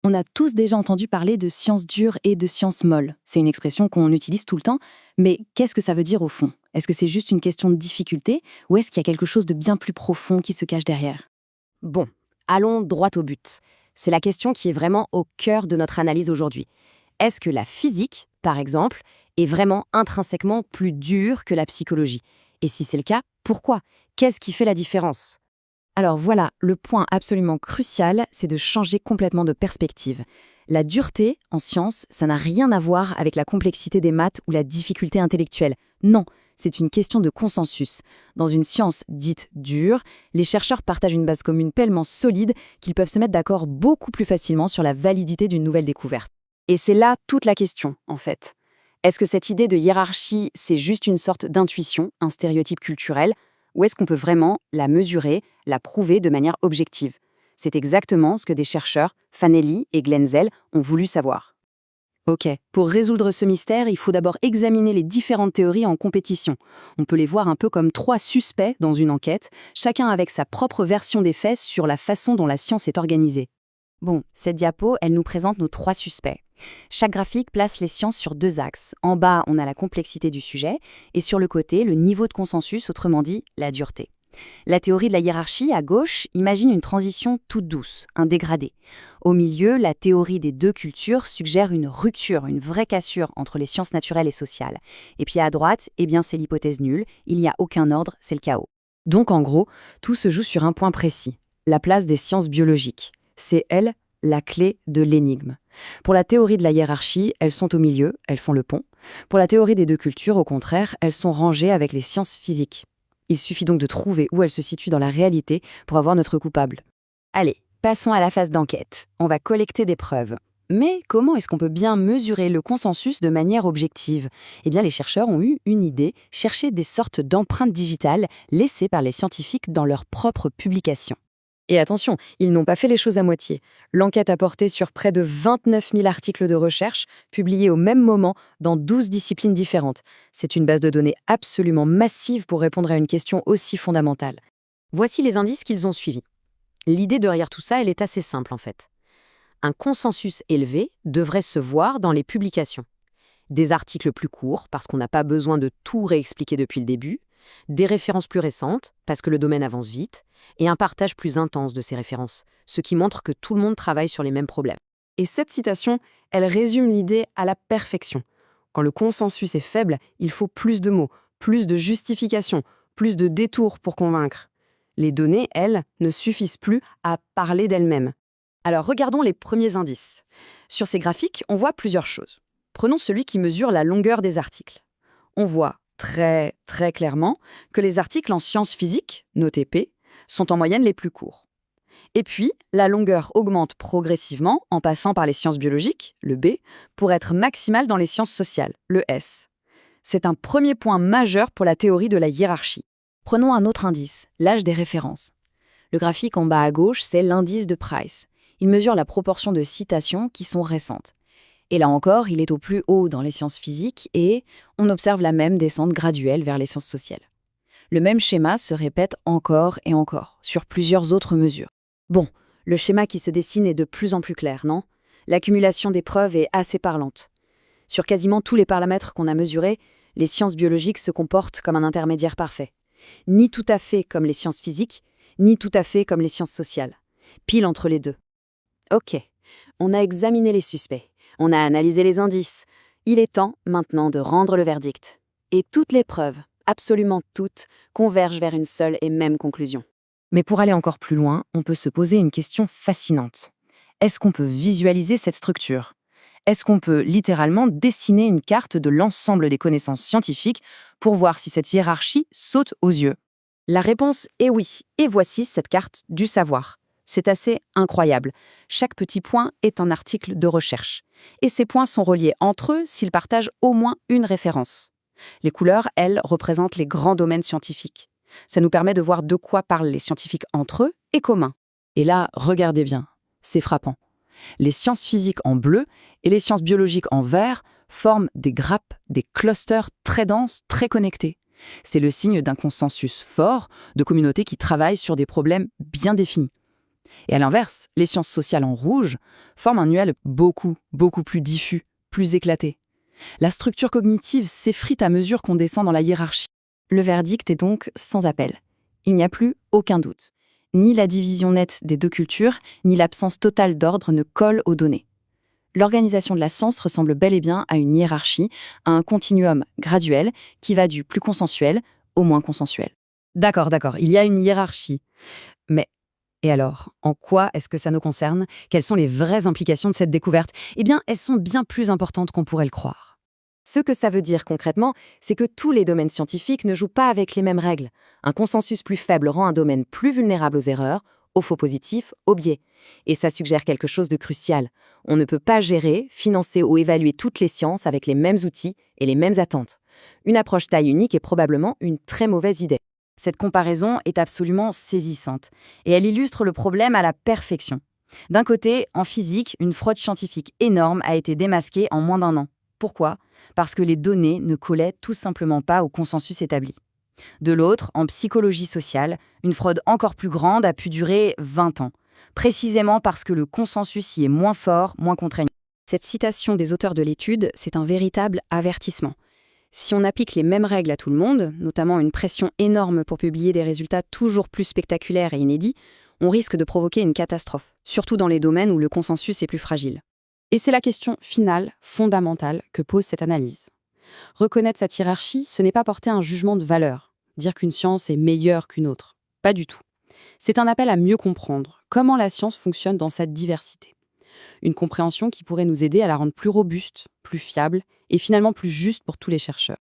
On a tous déjà entendu parler de sciences dures et de sciences molles. C'est une expression qu'on utilise tout le temps, mais qu'est-ce que ça veut dire au fond? Est-ce que c'est juste une question de difficulté ou est-ce qu'il y a quelque chose de bien plus profond qui se cache derrière? Bon, allons droit au but. C'est la question qui est vraiment au cœur de notre analyse aujourd'hui. Est-ce que la physique, par exemple, est vraiment intrinsèquement plus dure que la psychologie? Et si c'est le cas, pourquoi? Qu'est-ce qui fait la différence? Alors voilà, le point absolument crucial, c'est de changer complètement de perspective. La dureté, en science, ça n'a rien à voir avec la complexité des maths ou la difficulté intellectuelle. Non, c'est une question de consensus. Dans une science dite dure, les chercheurs partagent une base commune tellement solide qu'ils peuvent se mettre d'accord beaucoup plus facilement sur la validité d'une nouvelle découverte. Et c'est là toute la question, en fait. Est-ce que cette idée de hiérarchie, c'est juste une sorte d'intuition, un stéréotype culturel, ou est-ce qu'on peut vraiment la mesurer, la prouver de manière objective? C'est exactement ce que des chercheurs, Fanelli et Glenzel, ont voulu savoir. Ok, pour résoudre ce mystère, il faut d'abord examiner les différentes théories en compétition. On peut les voir un peu comme trois suspects dans une enquête, chacun avec sa propre version des faits sur la façon dont la science est organisée. Bon, cette diapo, elle nous présente nos trois suspects. Chaque graphique place les sciences sur deux axes. En bas, on a la complexité du sujet, et sur le côté, le niveau de consensus, autrement dit, la dureté. La théorie de la hiérarchie, à gauche, imagine une transition toute douce, un dégradé. Au milieu, la théorie des deux cultures suggère une rupture, une vraie cassure entre les sciences naturelles et sociales. Et puis à droite, eh bien c'est l'hypothèse nulle, il n'y a aucun ordre, c'est le chaos. Donc en gros, tout se joue sur un point précis, la place des sciences biologiques. C'est elle, la clé de l'énigme. Pour la théorie de la hiérarchie, elles sont au milieu, elles font le pont. Pour la théorie des deux cultures, au contraire, elles sont rangées avec les sciences physiques. Il suffit donc de trouver où elles se situent dans la réalité pour avoir notre coupable. Allez, passons à la phase d'enquête. On va collecter des preuves. Mais comment est-ce qu'on peut bien mesurer le consensus de manière objective? Eh bien, les chercheurs ont eu une idée, chercher des sortes d'empreintes digitales laissées par les scientifiques dans leurs propres publications. Et attention, ils n'ont pas fait les choses à moitié. L'enquête a porté sur près de 29 000 articles de recherche, publiés au même moment dans 12 disciplines différentes. C'est une base de données absolument massive pour répondre à une question aussi fondamentale. Voici les indices qu'ils ont suivis. L'idée derrière tout ça, elle est assez simple en fait. Un consensus élevé devrait se voir dans les publications. Des articles plus courts, parce qu'on n'a pas besoin de tout réexpliquer depuis le début, des références plus récentes, parce que le domaine avance vite, et un partage plus intense de ces références, ce qui montre que tout le monde travaille sur les mêmes problèmes. Et cette citation, elle résume l'idée à la perfection. Quand le consensus est faible, il faut plus de mots, plus de justifications, plus de détours pour convaincre. Les données, elles, ne suffisent plus à parler d'elles-mêmes. Alors regardons les premiers indices. Sur ces graphiques, on voit plusieurs choses. Prenons celui qui mesure la longueur des articles. On voit très clairement que les articles en sciences physiques, notés P, sont en moyenne les plus courts. Et puis, la longueur augmente progressivement en passant par les sciences biologiques, le B, pour être maximale dans les sciences sociales, le S. C'est un premier point majeur pour la théorie de la hiérarchie. Prenons un autre indice, l'âge des références. Le graphique en bas à gauche, c'est l'indice de Price. Il mesure la proportion de citations qui sont récentes. Et là encore, il est au plus haut dans les sciences physiques et on observe la même descente graduelle vers les sciences sociales. Le même schéma se répète encore et encore, sur plusieurs autres mesures. Bon, le schéma qui se dessine est de plus en plus clair, non? L'accumulation des preuves est assez parlante. Sur quasiment tous les paramètres qu'on a mesurés, les sciences biologiques se comportent comme un intermédiaire parfait. Ni tout à fait comme les sciences physiques, ni tout à fait comme les sciences sociales. Pile entre les deux. Ok, on a examiné les suspects. On a analysé les indices. Il est temps maintenant de rendre le verdict. Et toutes les preuves, absolument toutes, convergent vers une seule et même conclusion. Mais pour aller encore plus loin, on peut se poser une question fascinante. Est-ce qu'on peut visualiser cette structure? Est-ce qu'on peut littéralement dessiner une carte de l'ensemble des connaissances scientifiques pour voir si cette hiérarchie saute aux yeux? La réponse est oui, et voici cette carte du savoir. C'est assez incroyable. Chaque petit point est un article de recherche. Et ces points sont reliés entre eux s'ils partagent au moins une référence. Les couleurs, elles, représentent les grands domaines scientifiques. Ça nous permet de voir de quoi parlent les scientifiques entre eux et communs. Et là, regardez bien, c'est frappant. Les sciences physiques en bleu et les sciences biologiques en vert forment des grappes, des clusters très denses, très connectés. C'est le signe d'un consensus fort, de communautés qui travaillent sur des problèmes bien définis. Et à l'inverse, les sciences sociales en rouge forment un nuage beaucoup plus diffus, plus éclaté. La structure cognitive s'effrite à mesure qu'on descend dans la hiérarchie. Le verdict est donc sans appel. Il n'y a plus aucun doute. Ni la division nette des deux cultures, ni l'absence totale d'ordre ne collent aux données. L'organisation de la science ressemble bel et bien à une hiérarchie, à un continuum graduel qui va du plus consensuel au moins consensuel. D'accord, il y a une hiérarchie. Mais, et alors, en quoi est-ce que ça nous concerne? Quelles sont les vraies implications de cette découverte? Eh bien, elles sont bien plus importantes qu'on pourrait le croire. Ce que ça veut dire concrètement, c'est que tous les domaines scientifiques ne jouent pas avec les mêmes règles. Un consensus plus faible rend un domaine plus vulnérable aux erreurs, aux faux positifs, aux biais. Et ça suggère quelque chose de crucial. On ne peut pas gérer, financer ou évaluer toutes les sciences avec les mêmes outils et les mêmes attentes. Une approche taille unique est probablement une très mauvaise idée. Cette comparaison est absolument saisissante, et elle illustre le problème à la perfection. D'un côté, en physique, une fraude scientifique énorme a été démasquée en moins d'1 an. Pourquoi? Parce que les données ne collaient tout simplement pas au consensus établi. De l'autre, en psychologie sociale, une fraude encore plus grande a pu durer 20 ans, précisément parce que le consensus y est moins fort, moins contraignant. Cette citation des auteurs de l'étude, c'est un véritable avertissement. Si on applique les mêmes règles à tout le monde, notamment une pression énorme pour publier des résultats toujours plus spectaculaires et inédits, on risque de provoquer une catastrophe, surtout dans les domaines où le consensus est plus fragile. Et c'est la question finale, fondamentale, que pose cette analyse. Reconnaître cette hiérarchie, ce n'est pas porter un jugement de valeur, dire qu'une science est meilleure qu'une autre. Pas du tout. C'est un appel à mieux comprendre comment la science fonctionne dans cette diversité. Une compréhension qui pourrait nous aider à la rendre plus robuste, plus fiable et finalement plus juste pour tous les chercheurs.